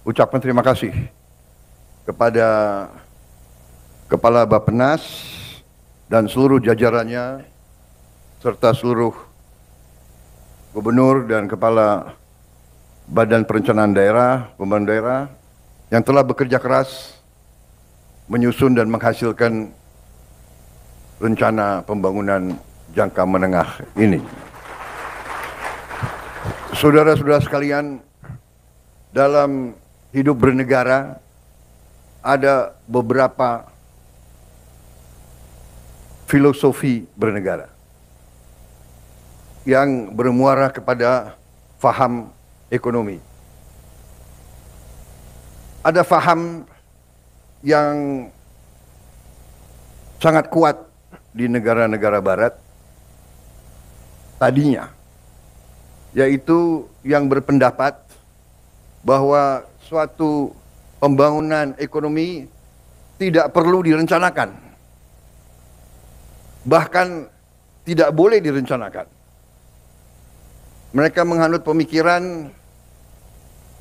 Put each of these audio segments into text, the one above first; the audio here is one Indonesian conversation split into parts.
ucapkan terima kasih kepada Kepala Bappenas dan seluruh jajarannya serta seluruh gubernur dan kepala Badan Perencanaan Daerah, pembangunan daerah yang telah bekerja keras menyusun dan menghasilkan rencana pembangunan jangka menengah ini. Saudara-saudara sekalian, dalam hidup bernegara ada beberapa filosofi bernegara yang bermuara kepada faham ekonomi. Ada faham yang sangat kuat di negara-negara barat tadinya, yaitu yang berpendapat bahwa suatu pembangunan ekonomi tidak perlu direncanakan, bahkan tidak boleh direncanakan. Mereka menganut pemikiran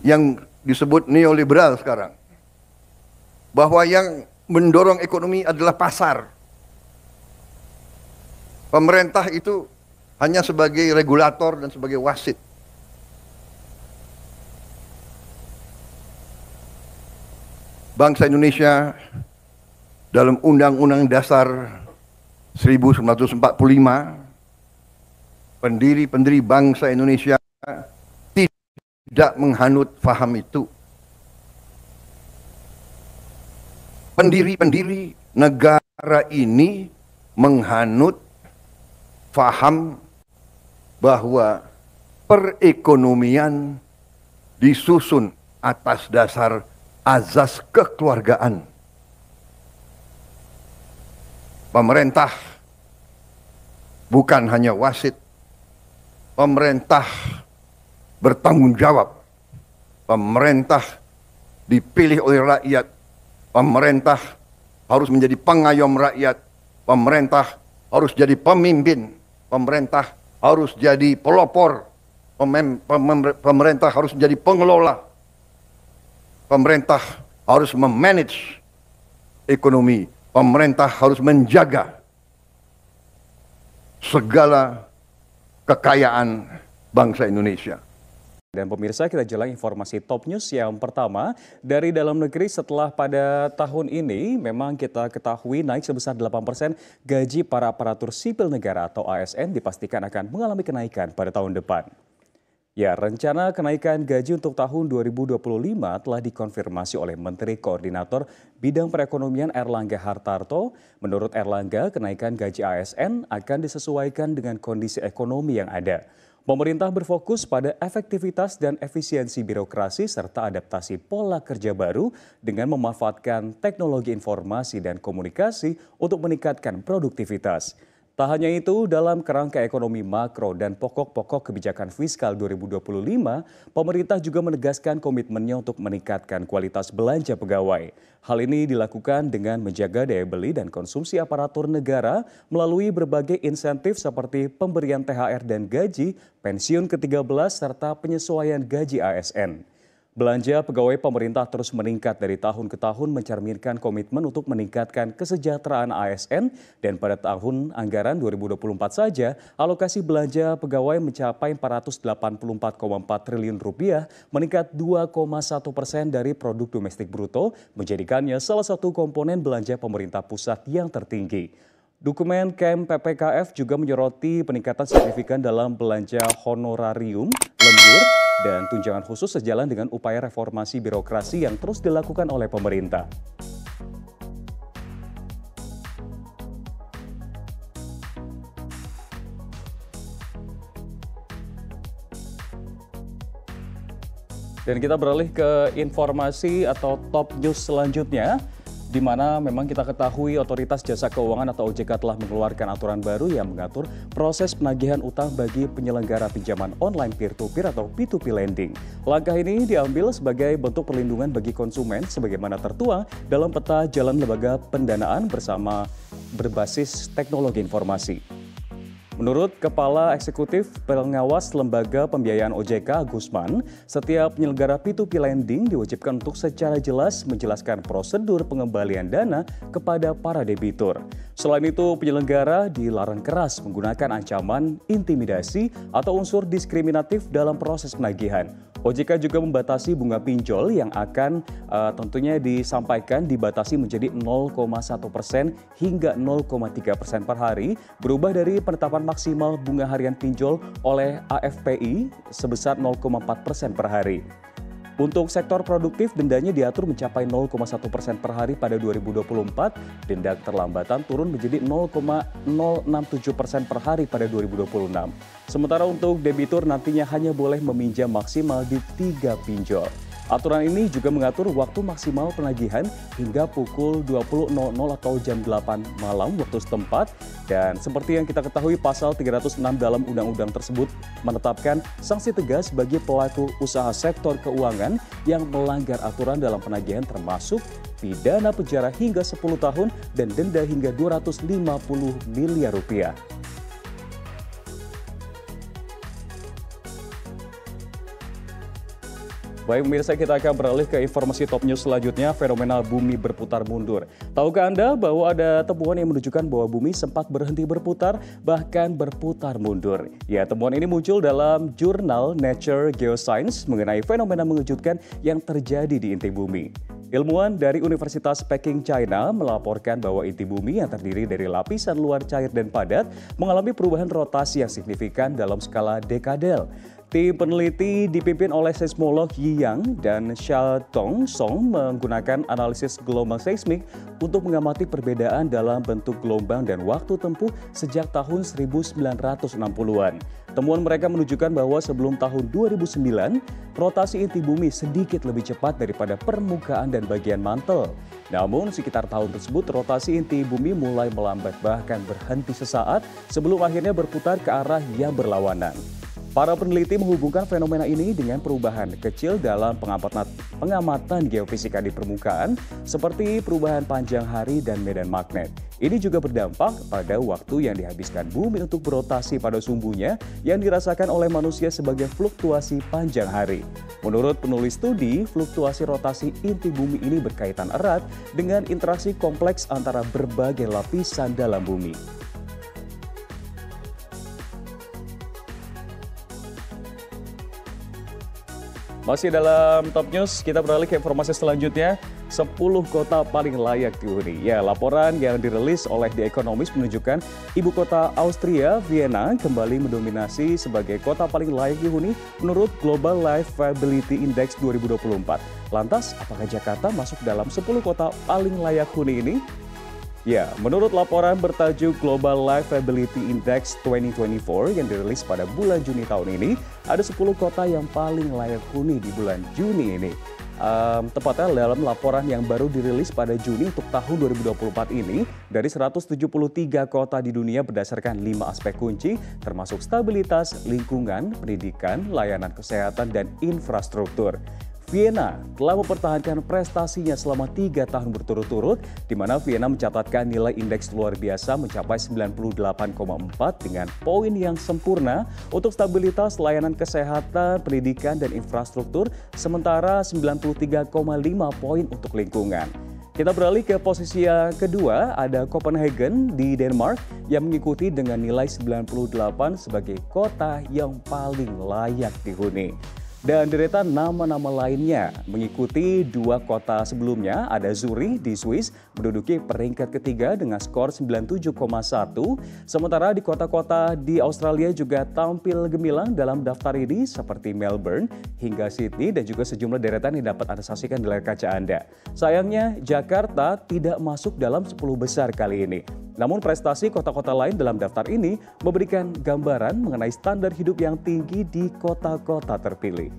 yang disebut neoliberal sekarang, bahwa yang mendorong ekonomi adalah pasar. Pemerintah itu hanya sebagai regulator dan sebagai wasit. Bangsa Indonesia dalam Undang-Undang Dasar 1945, pendiri bangsa Indonesia tidak menghanut faham itu. Pendiri negara ini menghanut faham bahwa perekonomian disusun atas dasar azas kekeluargaan. Pemerintah bukan hanya wasit, pemerintah bertanggung jawab, pemerintah dipilih oleh rakyat, pemerintah harus menjadi pengayom rakyat, pemerintah harus jadi pemimpin, pemerintah harus jadi pelopor, pemerintah harus menjadi pengelola. Pemerintah harus memanage ekonomi. Pemerintah harus menjaga segala kekayaan bangsa Indonesia. Dan pemirsa, kita jalan informasi top news yang pertama dari dalam negeri. Setelah pada tahun ini memang kita ketahui naik sebesar 8% gaji para aparatur sipil negara atau ASN dipastikan akan mengalami kenaikan pada tahun depan. Ya, rencana kenaikan gaji untuk tahun 2025 telah dikonfirmasi oleh Menteri Koordinator Bidang Perekonomian Erlangga Hartarto. Menurut Erlangga, kenaikan gaji ASN akan disesuaikan dengan kondisi ekonomi yang ada. Pemerintah berfokus pada efektivitas dan efisiensi birokrasi serta adaptasi pola kerja baru dengan memanfaatkan teknologi informasi dan komunikasi untuk meningkatkan produktivitas. Tak hanya itu, dalam kerangka ekonomi makro dan pokok-pokok kebijakan fiskal 2025, pemerintah juga menegaskan komitmennya untuk meningkatkan kualitas belanja pegawai. Hal ini dilakukan dengan menjaga daya beli dan konsumsi aparatur negara melalui berbagai insentif seperti pemberian THR dan gaji, pensiun ke-13, serta penyesuaian gaji ASN. Belanja pegawai pemerintah terus meningkat dari tahun ke tahun mencerminkan komitmen untuk meningkatkan kesejahteraan ASN dan pada tahun anggaran 2024 saja alokasi belanja pegawai mencapai Rp484,4 triliun, meningkat 2,1% dari produk domestik bruto, menjadikannya salah satu komponen belanja pemerintah pusat yang tertinggi. Dokumen KEM PPKF juga menyoroti peningkatan signifikan dalam belanja honorarium, lembur, dan tunjangan khusus sejalan dengan upaya reformasi birokrasi yang terus dilakukan oleh pemerintah. Dan kita beralih ke informasi atau top news selanjutnya, di mana memang kita ketahui Otoritas Jasa Keuangan atau OJK telah mengeluarkan aturan baru yang mengatur proses penagihan utang bagi penyelenggara pinjaman online peer-to-peer atau P2P lending. Langkah ini diambil sebagai bentuk perlindungan bagi konsumen sebagaimana tertuang dalam peta jalan lembaga pendanaan bersama berbasis teknologi informasi. Menurut Kepala Eksekutif Pengawas Lembaga Pembiayaan OJK, Gusman, setiap penyelenggara P2P lending diwajibkan untuk secara jelas menjelaskan prosedur pengembalian dana kepada para debitur. Selain itu, penyelenggara dilarang keras menggunakan ancaman, intimidasi, atau unsur diskriminatif dalam proses penagihan. OJK juga membatasi bunga pinjol yang akan tentunya disampaikan dibatasi menjadi 0,1% hingga 0,3% per hari, berubah dari penetapan maksimal bunga harian pinjol oleh AFPI sebesar 0,4% per hari. Untuk sektor produktif, dendanya diatur mencapai 0,1% per hari pada 2024, denda keterlambatan turun menjadi 0,067% per hari pada 2026. Sementara untuk debitur nantinya hanya boleh meminjam maksimal di 3 pinjol. Aturan ini juga mengatur waktu maksimal penagihan hingga pukul 20.00 atau jam 8 malam waktu setempat. Dan seperti yang kita ketahui, pasal 306 dalam undang-undang tersebut menetapkan sanksi tegas bagi pelaku usaha sektor keuangan yang melanggar aturan dalam penagihan, termasuk pidana penjara hingga 10 tahun dan denda hingga 250 miliar rupiah. Baik pemirsa, kita akan beralih ke informasi top news selanjutnya, fenomena bumi berputar mundur. Tahukah Anda bahwa ada temuan yang menunjukkan bahwa bumi sempat berhenti berputar, bahkan berputar mundur? Ya, temuan ini muncul dalam jurnal Nature Geoscience mengenai fenomena mengejutkan yang terjadi di inti bumi. Ilmuwan dari Universitas Peking, China melaporkan bahwa inti bumi yang terdiri dari lapisan luar cair dan padat mengalami perubahan rotasi yang signifikan dalam skala dekadel. Tim peneliti dipimpin oleh seismolog Yi Yang dan Xia Tong Song menggunakan analisis gelombang seismik untuk mengamati perbedaan dalam bentuk gelombang dan waktu tempuh sejak tahun 1960-an. Temuan mereka menunjukkan bahwa sebelum tahun 2009, rotasi inti bumi sedikit lebih cepat daripada permukaan dan bagian mantel. Namun sekitar tahun tersebut, rotasi inti bumi mulai melambat bahkan berhenti sesaat sebelum akhirnya berputar ke arah yang berlawanan. Para peneliti menghubungkan fenomena ini dengan perubahan kecil dalam pengamatan geofisika di permukaan, seperti perubahan panjang hari dan medan magnet. Ini juga berdampak pada waktu yang dihabiskan bumi untuk berotasi pada sumbunya yang dirasakan oleh manusia sebagai fluktuasi panjang hari. Menurut penulis studi, fluktuasi rotasi inti bumi ini berkaitan erat dengan interaksi kompleks antara berbagai lapisan dalam bumi. Masih dalam Top News, kita beralih ke informasi selanjutnya. 10 kota paling layak dihuni. Ya, laporan yang dirilis oleh The Economist menunjukkan ibu kota Austria, Vienna, kembali mendominasi sebagai kota paling layak dihuni menurut Global Livability Index 2024. Lantas, apakah Jakarta masuk dalam 10 kota paling layak huni ini? Ya, menurut laporan bertajuk Global Livability Index 2024 yang dirilis pada bulan Juni tahun ini, ada 10 kota yang paling layak huni di bulan Juni ini. Tepatnya dalam laporan yang baru dirilis pada Juni untuk tahun 2024 ini, dari 173 kota di dunia berdasarkan 5 aspek kunci, termasuk stabilitas, lingkungan, pendidikan, layanan kesehatan, dan infrastruktur. Vienna telah mempertahankan prestasinya selama 3 tahun berturut-turut, di mana Vienna mencatatkan nilai indeks luar biasa mencapai 98,4 dengan poin yang sempurna untuk stabilitas, layanan kesehatan, pendidikan, dan infrastruktur, sementara 93,5 poin untuk lingkungan. Kita beralih ke posisi yang kedua, ada Copenhagen di Denmark yang mengikuti dengan nilai 98 sebagai kota yang paling layak dihuni. Dan deretan nama-nama lainnya mengikuti 2 kota sebelumnya, ada Zurich di Swiss menduduki peringkat ketiga dengan skor 97,1. Sementara di kota-kota di Australia juga tampil gemilang dalam daftar ini seperti Melbourne hingga Sydney dan juga sejumlah deretan yang dapat Anda saksikan di layar kaca Anda. Sayangnya Jakarta tidak masuk dalam 10 besar kali ini. Namun prestasi kota-kota lain dalam daftar ini memberikan gambaran mengenai standar hidup yang tinggi di kota-kota terpilih.